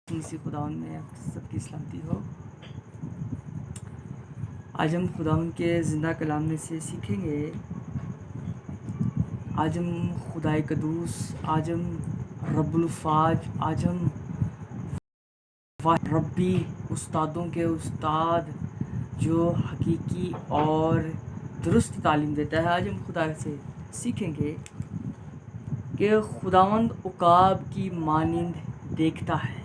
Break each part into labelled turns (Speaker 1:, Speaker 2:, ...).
Speaker 1: मसीह खुदावन में सबकी सलामती हो। आज हम खुदावन के ज़िंदा कलाम में से सीखेंगे। आज हम खुदाए कदूस, आज हम रब्बुल फाज, आज हम रब्बी उस्तादों के उस्ताद जो हकीकी और दुरुस्त तालीम देता है, आज हम खुदा से सीखेंगे कि खुदावंद उकाब की मानिंद देखता है।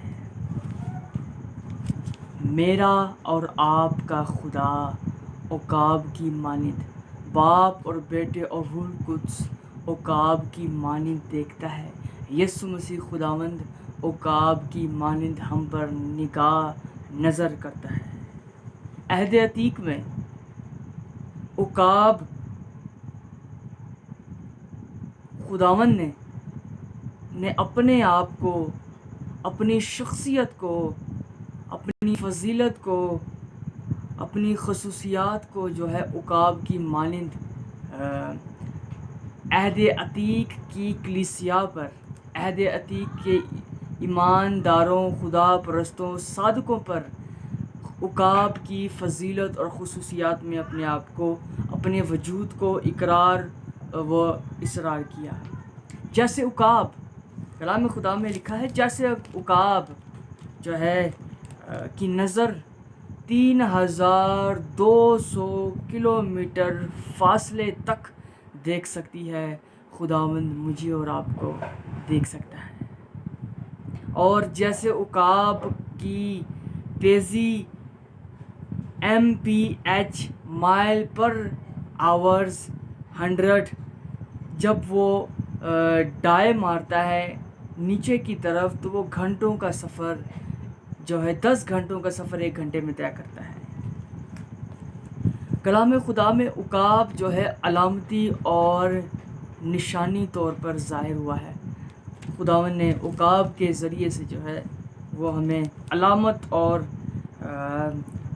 Speaker 1: मेरा और आपका खुदा उकाब की मानिंद, बाप और बेटे और रूह कुद्स उकाब की मानिंद देखता है। यीशु मसीह खुदावंद उकाब की मानिंद हम पर निगाह नज़र करता है। अहद अतीक में उकाब खुदावंद ने अपने आप को, अपनी शख्सियत को, अपनी फजीलत को, अपनी खसूसियात को जो है उकाब की मानिंद अहद अतीक की कलीसिया पर, अहद अतीक के ईमानदारों, खुदा परस्तों, सादकों पर उकाब की फजीलत और खसूसियात में अपने आप को, अपने वजूद को इकरार व इसरार किया। जैसे उकाब कलाम खुदा में लिखा है, जैसे उकाब जो है की नज़र 3200 किलोमीटर फासले तक देख सकती है, खुदावंद मुझे और आपको देख सकता है। और जैसे उकाब की तेज़ी MPH माइल पर आवर्स 100, जब वो डाई मारता है नीचे की तरफ, तो वो घंटों का सफ़र जो है 10 घंटों का सफ़र 1 घंटे में तय करता है। कलाम खुदा में उकाब जो है अलामती और निशानी तौर पर ज़ाहिर हुआ है। खुदावन ने उकाब के ज़रिए से जो है वो हमें अलामत और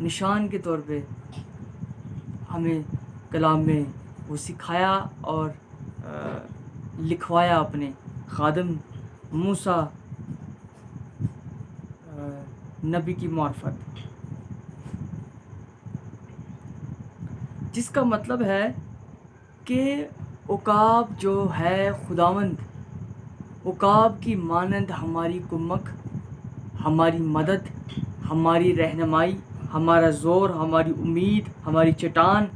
Speaker 1: निशान के तौर पे हमें कलाम में वो सिखाया और लिखवाया अपने खादम मूसा नबी की मार्फत, जिसका मतलब है कि उकाब जो है खुदावंद, उकाब की मानंद हमारी कुम्मक, हमारी मदद, हमारी रहनुमाई, हमारा ज़ोर, हमारी उम्मीद, हमारी चट्टान,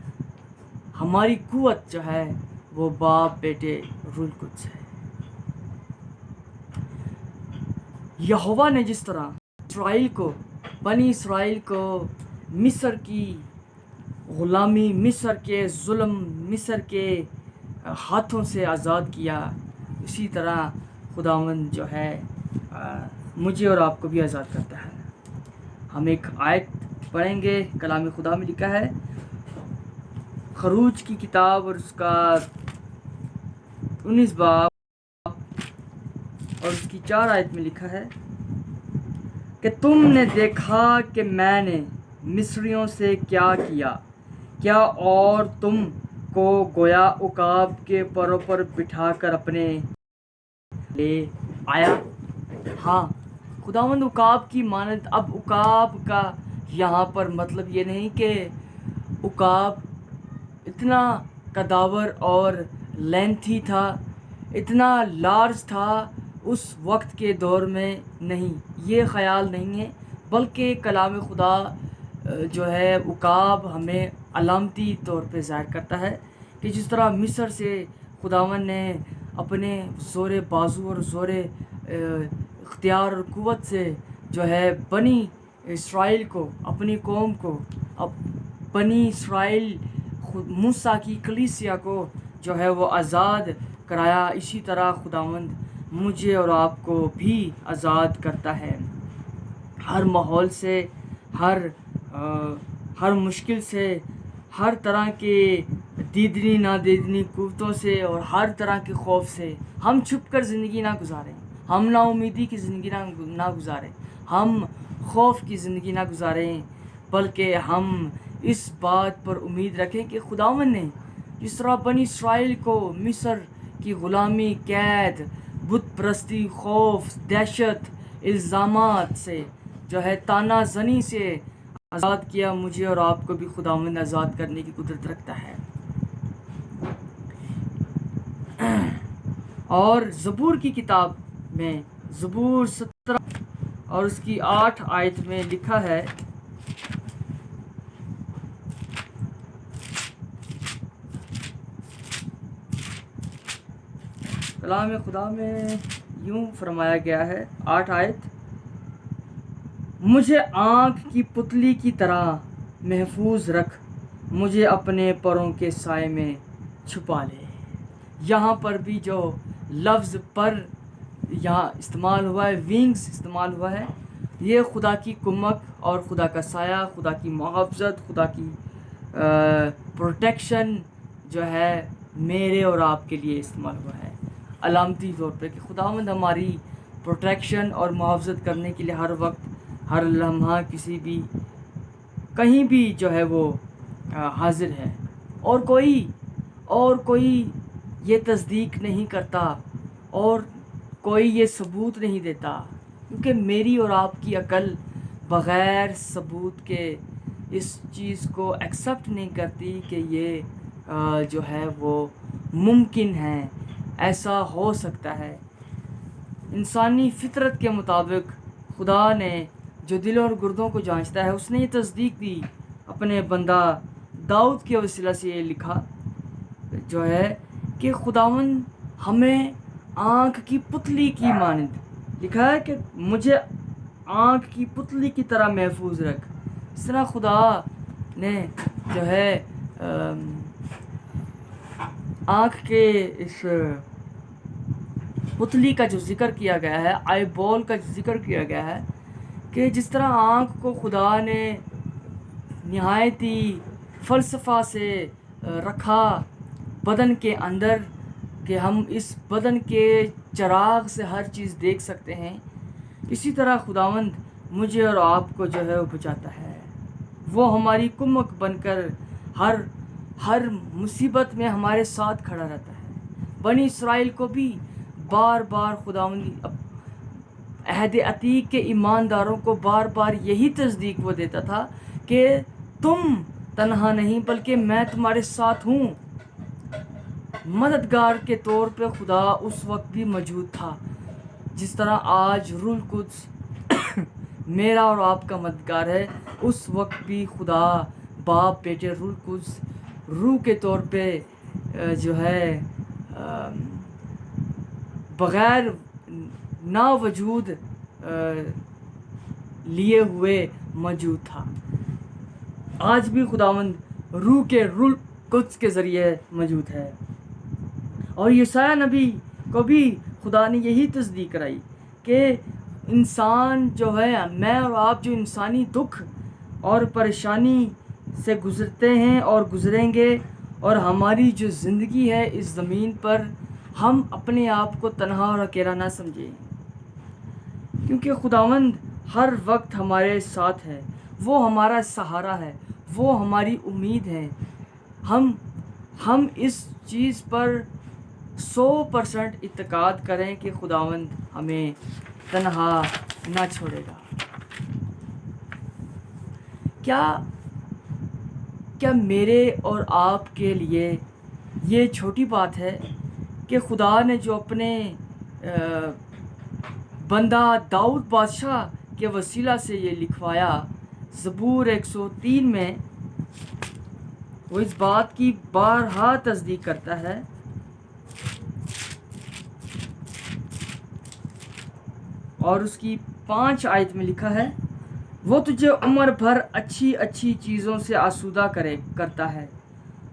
Speaker 1: हमारी कुव्वत जो है वो बाप बेटे रूह कुद्स है। यहोवा ने जिस तरह बनी इसराइल को मिस्र की ग़ुलामी, मिस्र के जुल्म, मिस्र के हाथों से आज़ाद किया, इसी तरह खुदावंद जो है मुझे और आपको भी आज़ाद करता है। हम एक आयत पढ़ेंगे। कलाम खुदा में लिखा है, खरूज की किताब और उसका 19 बाब और उसकी 4 आयत में लिखा है कि तुमने देखा कि मैंने मिस्रियों से क्या किया, क्या और तुम को गोया उकाब के परों पर बिठाकर अपने ले आया। हाँ, खुदावंद उकाब की मानद। अब उकाब का यहाँ पर मतलब ये नहीं कि उकाब इतना कदावर और लेंथी था, इतना लार्ज था उस वक्त के दौर में, नहीं, ये ख़याल नहीं है, बल्कि कलाम खुदा जो है उकाब हमें अलामती तौर पे ज़ाहिर करता है कि जिस तरह मिस्र से खुदावन ने अपने ज़ोर बाजू और ज़ोर इख्तियार और क़ुव्वत से जो है बनी इसराइल को, अपनी कौम को, बनी इसराइल मूसा की कलीसिया को जो है वो आज़ाद कराया, इसी तरह खुदावंद मुझे और आपको भी आज़ाद करता है। हर माहौल से, हर मुश्किल से, हर तरह के दीदनी ना दीदनी कुव्वतों से और हर तरह के खौफ से हम छुप कर ज़िंदगी ना गुजारें, हम ना उम्मीदी की ज़िंदगी ना गुजारें, हम खौफ की ज़िंदगी ना गुजारें, बल्कि हम इस बात पर उम्मीद रखें कि खुदावन ने जिस तरह बनी इसराइल को मिस्र की ग़ुलामी, कैद, बुत परस्ती, खौफ, दहशत, الزامات سے جو ہے تانا زنی سے آزاد کیا. مجھے اور آپ کو بھی خداوند آزاد کرنے کی قدرت رکھتا ہے. اور زبور کی کتاب میں زبور 17 اور اس کی 8 آیت میں لکھا ہے، کلام خدا میں یوں فرمایا گیا ہے، 8 آیت: مجھے آنکھ کی پتلی کی طرح محفوظ رکھ، مجھے اپنے پروں کے سائے میں چھپا لے. یہاں پر بھی جو لفظ پر یہاں استعمال ہوا ہے، ونگز استعمال ہوا ہے، یہ خدا کی کمک اور خدا کا سایہ، خدا کی محافظت، خدا کی پروٹیکشن جو ہے میرے اور آپ کے لیے استعمال ہوا ہے علامتی طور پہ، کہ خداوند ہماری پروٹیکشن اور محافظت کرنے کے لیے ہر وقت، ہر لمحہ، کسی بھی کہیں بھی جو ہے وہ حاضر ہے. اور کوئی یہ تصدیق نہیں کرتا اور کوئی یہ ثبوت نہیں دیتا، کیونکہ میری اور آپ کی عقل بغیر ثبوت کے اس چیز کو ایکسیپٹ نہیں کرتی کہ یہ جو ہے وہ ممکن ہے، ایسا ہو سکتا ہے. انسانی فطرت کے مطابق خدا نے جو دل اور گردوں کو جانچتا ہے، اس نے یہ تصدیق دی اپنے بندہ داؤد کے وسیلہ سے. یہ لکھا جو ہے کہ خداوند ہمیں آنکھ کی پتلی کی مانند، لکھا ہے کہ مجھے آنکھ کی پتلی کی طرح محفوظ رکھ. اس طرح خدا نے جو ہے آنکھ کے اس پتلی کا جو ذکر کیا گیا ہے، آئی بال کا ذکر کیا گیا ہے، کہ جس طرح آنکھ کو خدا نے نہایتی فلسفہ سے رکھا بدن کے اندر کہ ہم اس بدن کے چراغ سے ہر چیز دیکھ سکتے ہیں، اسی طرح خداوند مجھے اور آپ کو جو ہے وہ بچاتا ہے. وہ ہماری کمک بن کر ہر مصیبت میں ہمارے ساتھ کھڑا رہتا ہے. بنی اسرائیل کو بھی بار بار خداوند عہد عتیق کے ایمانداروں کو بار بار یہی تصدیق وہ دیتا تھا کہ تم تنہا نہیں بلکہ میں تمہارے ساتھ ہوں. مددگار کے طور پہ خدا اس وقت بھی موجود تھا، جس طرح آج روح القدس میرا اور آپ کا مددگار ہے. اس وقت بھی خدا باپ، بیٹے، روح القدس روح کے طور پہ جو ہے بغیر نا وجود لیے ہوئے موجود تھا. آج بھی خداوند روح القدس کے ذریعے موجود ہے. اور یسایہ نبی کو بھی خدا نے یہی تصدیق کرائی کہ انسان جو ہے، میں اور آپ جو انسانی دکھ اور پریشانی سے گزرتے ہیں اور گزریں گے، اور ہماری جو زندگی ہے اس زمین پر، ہم اپنے آپ کو تنہا اور اکیلا نہ سمجھیں، کیونکہ خداوند ہر وقت ہمارے ساتھ ہے. وہ ہمارا سہارا ہے، وہ ہماری امید ہے. ہم اس چیز پر 100% اعتقاد کریں کہ خداوند ہمیں تنہا نہ چھوڑے گا. کیا میرے اور آپ کے لیے یہ چھوٹی بات ہے کہ خدا نے جو اپنے بندہ داؤد بادشاہ کے وسیلہ سے یہ لکھوایا زبور 103 میں، وہ اس بات کی بارہا تصدیق کرتا ہے. اور اس کی 5 آیت میں لکھا ہے، وہ تجھے عمر بھر اچھی اچھی چیزوں سے آسودہ کرتا ہے،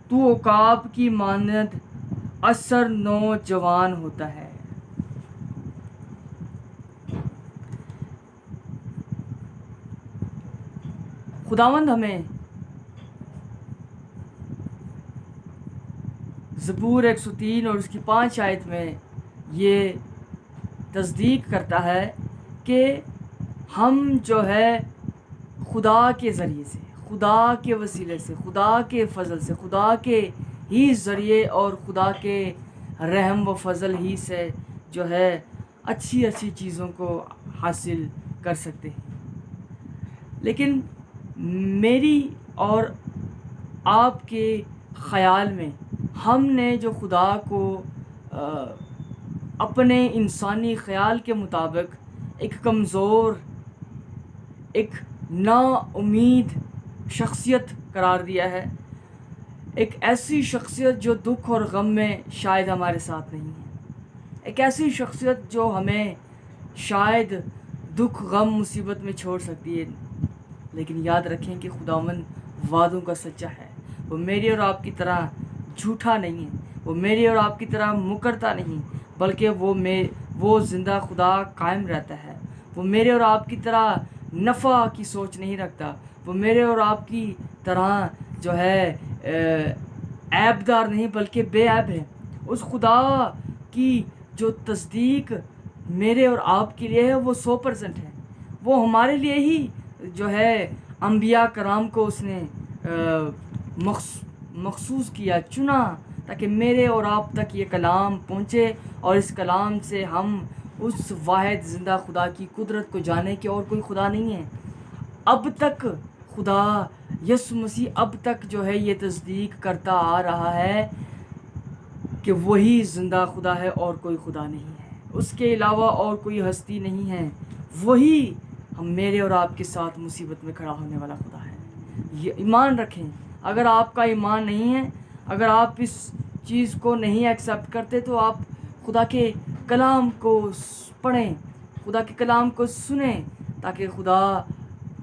Speaker 1: تو عقاب کی مانند اثر نوجوان ہوتا ہے. خداوند ہمیں زبور 103 اور اس کی 5 آیت میں یہ تصدیق کرتا ہے کہ ہم جو ہے خدا کے ذریعے سے، خدا کے وسیلے سے، خدا کے فضل سے، خدا کے ہی ذریعے اور خدا کے رحم و فضل ہی سے جو ہے अच्छी अच्छी चीज़ों को हासिल कर सकते हैं, लेकिन मेरी और आपके ख़याल में हमने जो खुदा को अपने इंसानी ख़याल के मुताबिक एक कमज़ोर, एक नाउम्मीद शख्सियत करार दिया है, एक ऐसी शख्सियत जो दुख और गम में शायद हमारे साथ नहीं है, एक ऐसी शख्सियत जो हमें शायद दुख गम मुसीबत में छोड़ सकती है। लेकिन याद रखें कि खुदावंद वादों का सच्चा है। वो मेरी और आपकी तरह झूठा नहीं है, वो मेरी और आपकी तरह मुकरता नहीं, बल्कि वो ज़िंदा खुदा कायम रहता है। वो मेरे और आपकी तरह नफ़ा की सोच नहीं रखता, वो मेरे और आपकी तरह जो है ऐबदार नहीं बल्कि बेऐब है। उस खुदा की जो तस्दीक मेरे और आपके लिए है वो 100% है। वो हमारे लिए ही जो है अंबिया कराम को उसने मखसूस किया, चुना, ताकि मेरे और आप तक ये कलाम पहुँचे और इस कलाम से हम उस वाहिद ज़िंदा खुदा की कुदरत को जाने कि और कोई खुदा नहीं है। अब तक खुदा यसु मसीह अब तक जो है ये तस्दीक करता आ रहा है कि वही ज़िंदा खुदा है और कोई खुदा नहीं है, उसके अलावा और कोई हस्ती नहीं है। वही हम मेरे और आपके साथ मुसीबत में खड़ा होने वाला खुदा है। ये ईमान रखें। अगर आपका ईमान नहीं है, अगर आप इस चीज़ को नहीं एक्सेप्ट करते, तो आप खुदा के कलाम को पढ़ें, खुदा के कलाम को सुने, ताकि खुदा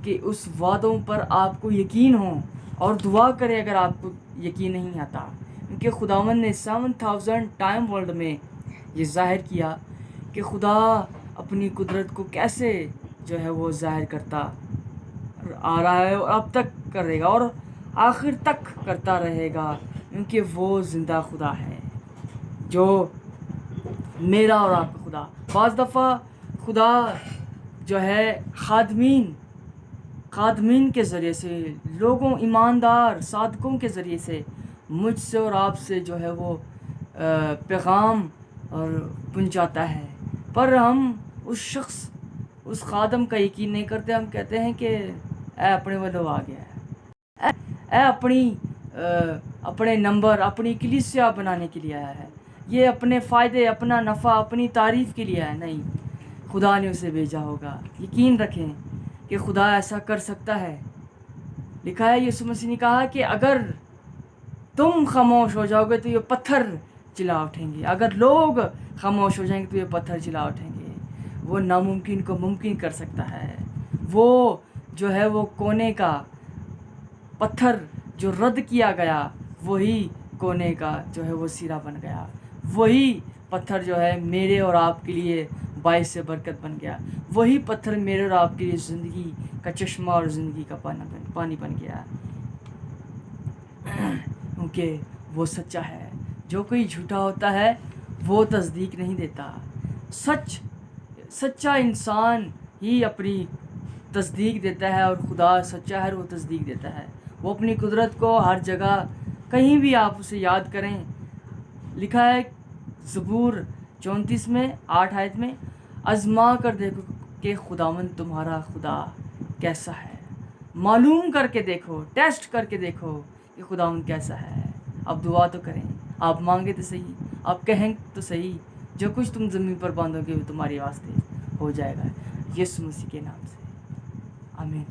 Speaker 1: के उस वादों पर आपको यकीन हो, और दुआ करें अगर आपको यकीन नहीं आता, क्योंकि खुदावंद ने 7000 टाइम वर्ल्ड में ये ज़ाहिर किया कि खुदा अपनी कुदरत को कैसे जो है वो ज़ाहिर करता आ रहा है, और अब तक करेगा और आखिर तक करता रहेगा, क्योंकि वो ज़िंदा खुदा है जो मेरा और आपका खुदा। बाज़ दफ़ा खुदा जो है खादमीन के ज़रिए से, लोगों, ईमानदार सादकों के ज़रिए से मुझसे और आपसे जो है वो पैगाम और पहुंचाता है, पर हम उस खादम का यकीन नहीं करते। हम कहते हैं कि अपने वालों आ गया है, अपने नंबर, अपनी कलीसिया बनाने के लिए आया है, ये अपने फ़ायदे, अपना नफ़ा, अपनी तारीफ़ के लिए आया। नहीं, खुदा ने उसे भेजा होगा। यकीन रखें कि खुदा ऐसा कर सकता है। लिखा है, यीशु मसीह ने कहा कि अगर तुम खामोश हो जाओगे तो ये पत्थर चिल्ला उठेंगे। अगर लोग खामोश हो जाएंगे तो ये पत्थर चिल्ला उठेंगे। वो नामुमकिन को मुमकिन कर सकता है। वो जो है वो कोने का पत्थर जो रद्द किया गया, वही कोने का जो है वो सिरा बन गया। वही पत्थर जो है मेरे और आपके लिए बाइस से बरकत बन गया। वही पत्थर मेरे और आपके लिए ज़िंदगी का चश्मा और ज़िंदगी का पानी बन गया, क्योंकि वो सच्चा है। जो कोई झूठा होता है वो तस्दीक नहीं देता। सच्चा इंसान ही अपनी तस्दीक देता है, और खुदा सच्चा है, वो तस्दीक देता है। वो अपनी कुदरत को हर जगह, कहीं भी आप उसे याद करें। लिखा है ज़बूर 34 में 8 आयत में, आज़मा कर देखो कि खुदावंद तुम्हारा खुदा कैसा है। मालूम करके देखो, टेस्ट करके देखो कि खुदावंद कैसा है। आप दुआ तो करें, आप मांगे तो सही, आप कहें तो सही, जो कुछ तुम ज़मीन पर बांधोगे वो तुम्हारे वास्ते हो जाएगा, यीशु मसीह के नाम से, आमीन।